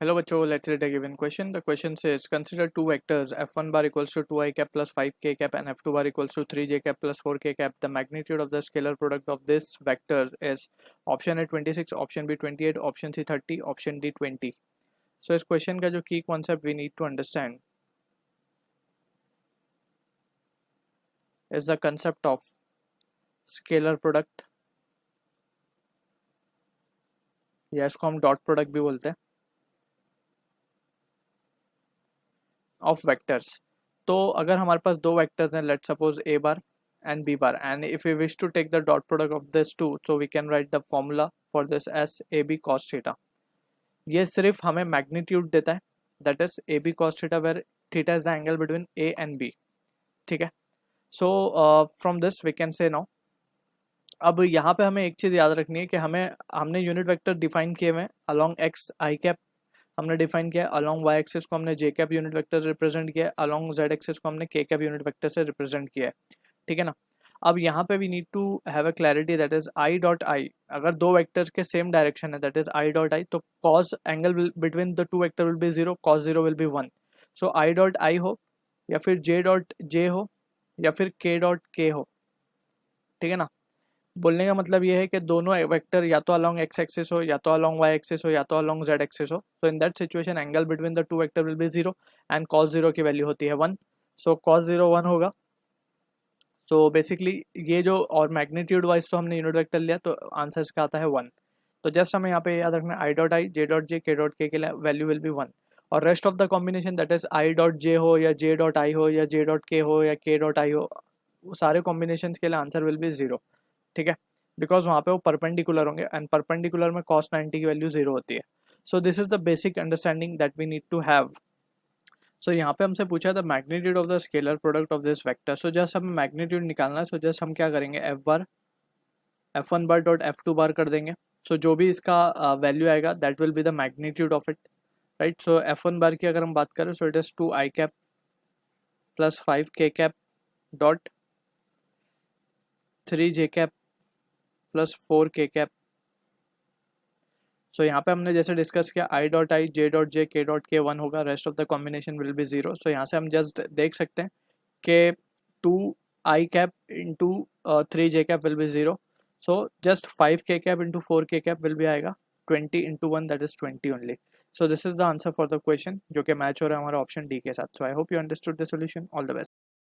Hello बच्चों, let's read a given question. The question says consider two vectors f1 bar equals to 2 I cap plus 5 k cap and f2 bar equals to 3 j cap plus 4 k cap. The magnitude of the scalar product of this vector is option A 26, option B 28, option C 30, option D 20. So इस question का जो key concept we need to understand is the concept of scalar product, या इसको हम dot product भी बोलते हैं, of vectors. तो अगर हमारे पास दो वेक्टर्स हैं, let suppose A bar and b bar, and if we wish to take the dot product of this two, so we can write the formula for this as ab cos theta. ये सिर्फ हमें magnitude देता है, that is ab cos theta where theta is the angle between a and b. ठीक है. So from this we can say now, अब यहाँ पे हमें एक चीज़ याद रखनी है कि हमने यूनिट वेक्टर डिफाइन किए हुए अलोंग एक्स आई कैप हमने डिफाइन किया, अलोंग वाई एक्सिस को हमने जे कैप यूनिट वेक्टर से रिप्रेजेंट किया, अलोंग जेड एक्सिस को हमने के कैप यूनिट वेक्टर से रिप्रेजेंट किया है. ठीक है ना. अब यहाँ पे we need to have a clarity, that is i dot i. अगर दो वेक्टर्स के सेम डायरेक्शन है, that is i dot i, तो cos angle between the two vector will be zero, cos zero will be one. So i dot i हो, या फिर J dot J हो, या फिर के डॉट के हो. ठीक है ना. बोलने का मतलब ये है कि दोनों वेक्टर या तो अलोंग एक्स एक्सिस हो, या तो अलोंग वाई एक्सिस हो, या तो अलोंग जेड एक्सिस हो. So in that situation angle between the two vector will be zero and cos zero की वैल्यू होती है one. So cos zero one होगा. सो बेसिकली ये जो, और मैग्नीट्यूड वाइज तो हमने यूनिट वेक्टर लिया, तो आंसर इसका आता है वन. तो जस्ट हमें यहाँ पे याद रखना है आई डॉट आई, जे डॉट जे, के डॉट के लिए वैल्यू विल बी वन. और rest of the combination, that is i dot J हो, या जे डॉट आई हो, या जे डॉट के हो, या के डॉट आई हो, वो सारे कॉम्बिनेशन के लिए आंसर विल बी जीरो. ठीक है. बिकॉज वहाँ पे वो परपेंडिकुलर होंगे, एंड परपेंडिकुलर में कॉस 90 की वैल्यू जीरो होती है. So this is the basic understanding that we need to have. So यहाँ पे हमसे पूछा था magnitude of the scalar product of this vector. So just हमें मैग्नीट्यूड निकालना है. सो जस्ट हम क्या करेंगे, F bar F one bar dot F two bar कर देंगे. सो जो भी इसका वैल्यू आएगा that will be the magnitude of it. Right. So F one bar की अगर हम बात करें, so it is 2 I cap plus 5 K cap dot 3 J cap plus 4 के कैप. सो यहाँ पे हमने जैसे डिस्कस किया, आई डॉट आई, जे डॉट जे, के डॉट के वन होगा, rest of the combination will be zero. So यहाँ से हम जस्ट देख सकते हैं कि 2 I cap into 3 J cap will be zero. So just 5 K cap into 4 के कैप विल बी आएगा 20 into one, that is 20 only. So this is the answer for the question, जो कि मैच हो रहा है हमारा ऑप्शन डी के साथ. So I hope you understood the solution. All the best.